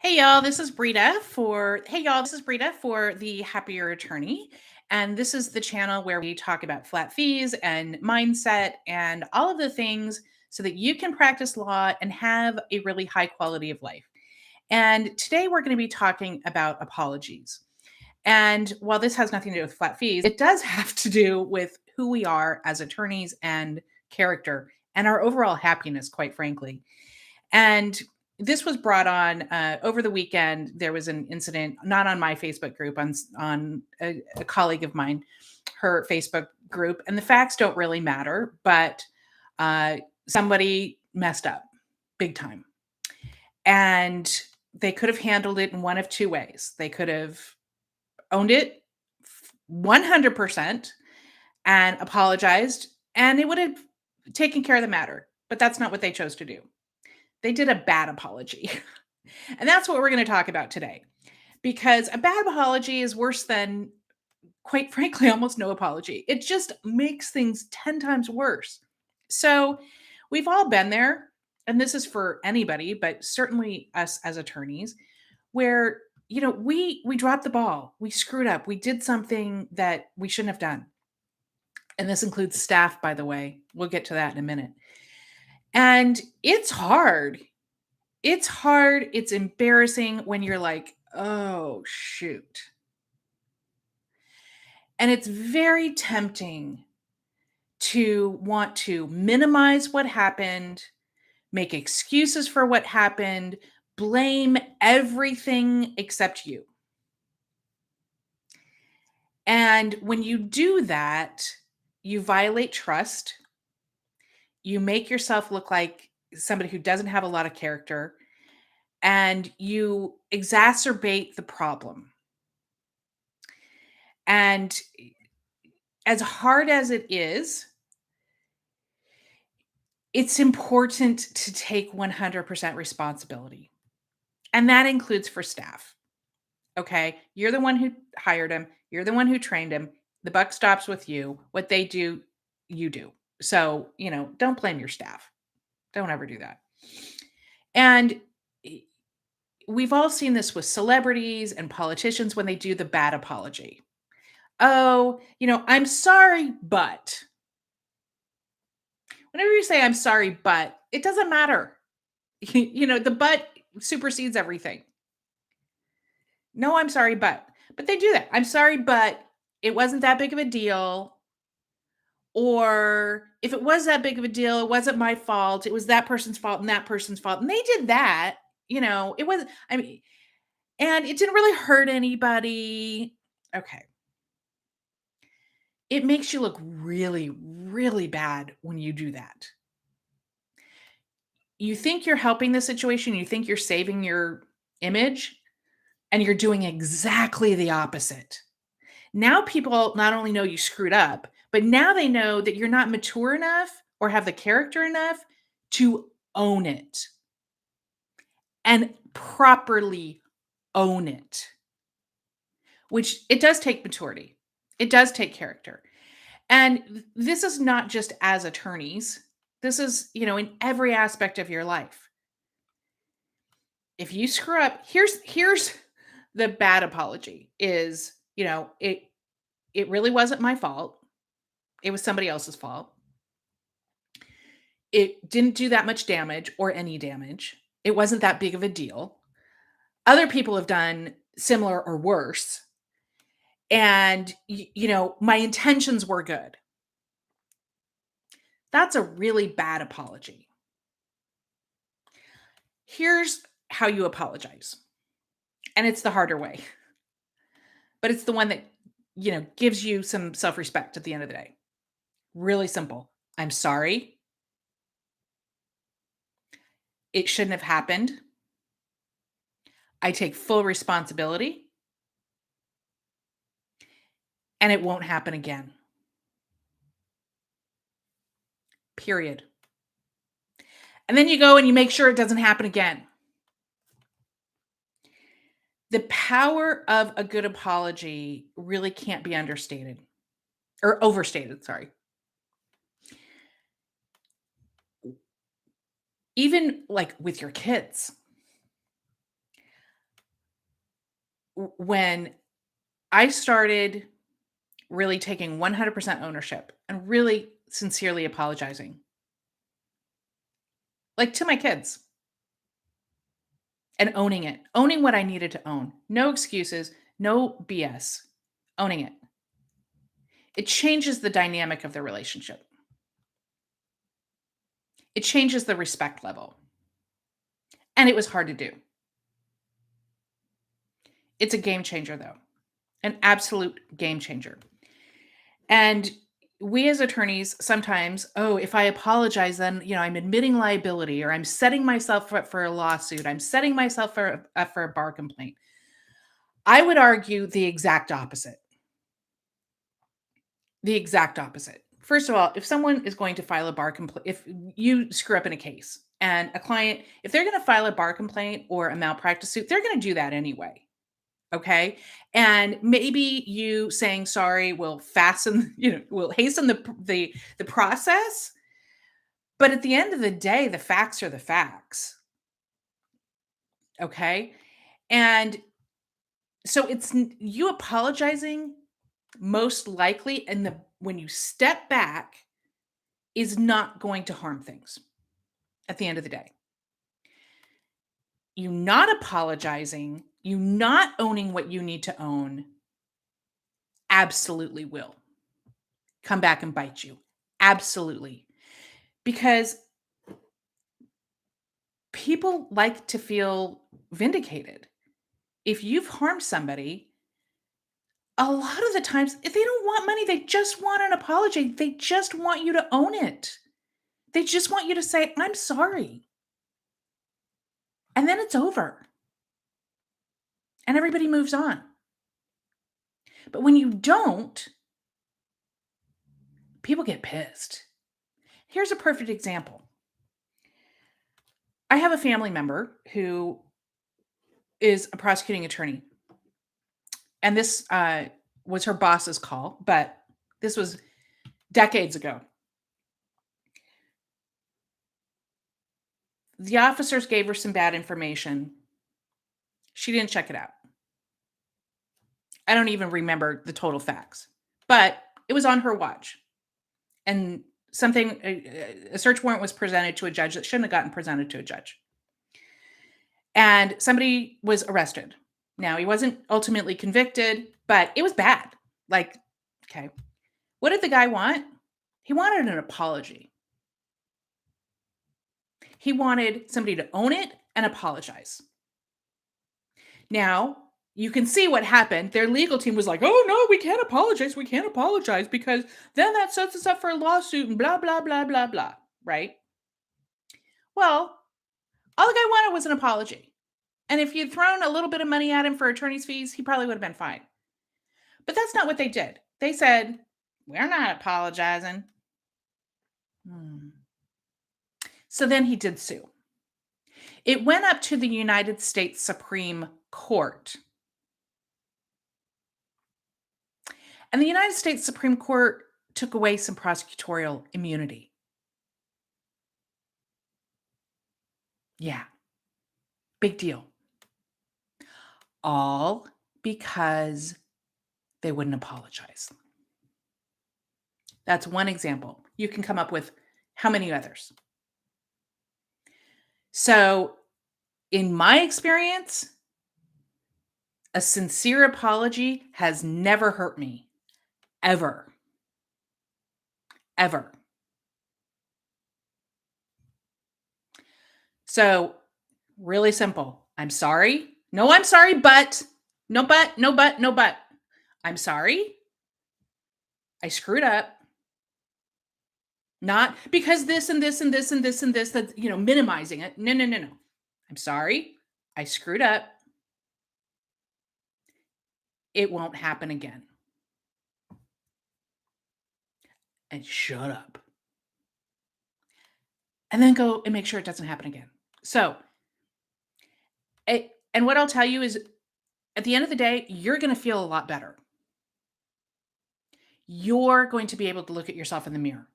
Hey y'all, this is Brita for the Happier Attorney. And this is the channel where we talk about flat fees and mindset and all of the things so that you can practice law and have a really high quality of life. And today we're going to be talking about apologies. And while this has nothing to do with flat fees, it does have to do with who we are as attorneys and character and our overall happiness, quite frankly. And this was brought on over the weekend. There was an incident, not on my Facebook group, on a colleague of mine, her Facebook group, and the facts don't really matter, but uh, somebody messed up big time, and they could have handled it in one of two ways. They could have owned it 100% and apologized, and it would have taken care of the matter. But that's not what they chose to do. They did a bad apology. And that's what we're going to talk about today. Because a bad apology is worse than, quite frankly, almost no apology. It just makes things 10 times worse. So we've all been there. And this is for anybody, but certainly us as attorneys, where we dropped the ball. We screwed up. We did something that we shouldn't have done. And this includes staff, by the way. We'll get to that in a minute. And it's hard. It's hard, it's embarrassing when you're like, "Oh, shoot." And it's very tempting to want to minimize what happened, make excuses for what happened, blame everything except you. And when you do that, you violate trust. You make yourself look like somebody who doesn't have a lot of character, and you exacerbate the problem. And as hard as it is, it's important to take 100% responsibility. And that includes for staff. Okay. You're the one who hired him, you're the one who trained him. The buck stops with you. What they do, you do. So, don't blame your staff. Don't ever do that. And we've all seen this with celebrities and politicians when they do the bad apology. Oh, I'm sorry, but whenever you say I'm sorry, but it doesn't matter. The but supersedes everything. No, I'm sorry, but they do that. I'm sorry, but it wasn't that big of a deal. Or if it was that big of a deal, it wasn't my fault. It was that person's fault and that person's fault. And they did that. It was, I mean, and it didn't really hurt anybody. Okay. It makes you look really, really bad when you do that. You think you're helping the situation, you think you're saving your image, and you're doing exactly the opposite. Now people not only know you screwed up, but now they know that you're not mature enough or have the character enough to own it and properly own it, which it does take maturity. It does take character. And this is not just as attorneys. This is, in every aspect of your life. If you screw up, here's the bad apology is, it really wasn't my fault. It was somebody else's fault. It didn't do that much damage or any damage. It wasn't that big of a deal. Other people have done similar or worse. And, my intentions were good. That's a really bad apology. Here's how you apologize. And it's the harder way, but it's the one that, gives you some self respect at the end of the day. Really simple. I'm sorry. It shouldn't have happened. I take full responsibility, and it won't happen again. Period. And then you go and you make sure it doesn't happen again. The power of a good apology really can't be understated or overstated, sorry. Even like with your kids. when I started really taking 100% ownership and really sincerely apologizing, like to my kids, and owning what I needed to own. No excuses, no BS, owning it. It changes the dynamic of the relationship. It changes the respect level. And it was hard to do. It's a game changer, though, an absolute game changer. And we as attorneys sometimes, oh, if I apologize, then I'm admitting liability, or I'm setting myself up for a lawsuit. I'm setting myself up for a bar complaint. I would argue the exact opposite. The exact opposite. First of all, if someone is going to file a bar complaint, if you screw up in a case and a client, if they're going to file a bar complaint or a malpractice suit, they're going to do that anyway. Okay. And maybe you saying sorry will fasten, will hasten the process. But at the end of the day, the facts are the facts. Okay. And so you apologizing most likely, and when you step back, is not going to harm things at the end of the day. You not apologizing, you not owning what you need to own, absolutely will come back and bite you. Absolutely. Because people like to feel vindicated. If you've harmed somebody, a lot of the times, if they don't want money, they just want an apology. They just want you to own it. They just want you to say, I'm sorry. And then it's over and everybody moves on. But when you don't, people get pissed. Here's a perfect example. I have a family member who is a prosecuting attorney. And this was her boss's call, but this was decades ago. The officers gave her some bad information. She didn't check it out. I don't even remember the total facts, but it was on her watch. And a search warrant was presented to a judge that shouldn't have gotten presented to a judge. And somebody was arrested. Now, he wasn't ultimately convicted, but it was bad. Like, okay. What did the guy want? He wanted an apology. He wanted somebody to own it and apologize. Now, you can see what happened. Their legal team was like, oh, no, we can't apologize. We can't apologize because then that sets us up for a lawsuit and blah, blah, blah, blah, blah. Right? Well, all the guy wanted was an apology. And if you'd thrown a little bit of money at him for attorney's fees, he probably would have been fine. But that's not what they did. They said, we're not apologizing. So then he did sue. It went up to the United States Supreme Court. And the United States Supreme Court took away some prosecutorial immunity. Yeah. Big deal. All because they wouldn't apologize. That's one example. You can come up with how many others? So, in my experience, a sincere apology has never hurt me. Ever. Ever. So, really simple. I'm sorry. No, I'm sorry, but. No, but, no, but, no, but. I'm sorry. I screwed up. Not because this and this and this and this and this, that's, minimizing it. No, no, no, no. I'm sorry. I screwed up. It won't happen again. And shut up. And then go and make sure it doesn't happen again. So, and what I'll tell you is at the end of the day, you're going to feel a lot better. You're going to be able to look at yourself in the mirror.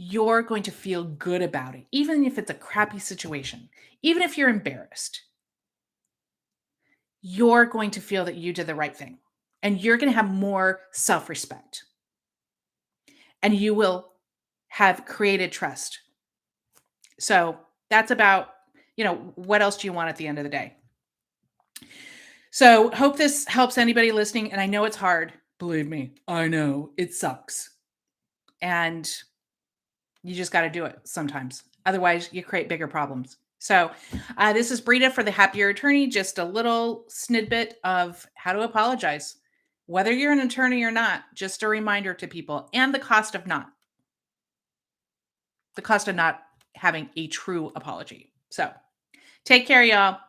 You're going to feel good about it, even if it's a crappy situation, even if you're embarrassed. you're going to feel that you did the right thing and you're going to have more self respect and you will have created trust. So that's about, what else do you want at the end of the day? So hope this helps anybody listening. And I know it's hard. Believe me, I know it sucks. And you just got to do it sometimes. Otherwise, you create bigger problems. So, this is Brita for the Happier Attorney. Just a little snippet of how to apologize, whether you're an attorney or not. Just a reminder to people, and the cost of not having a true apology. So, take care, y'all.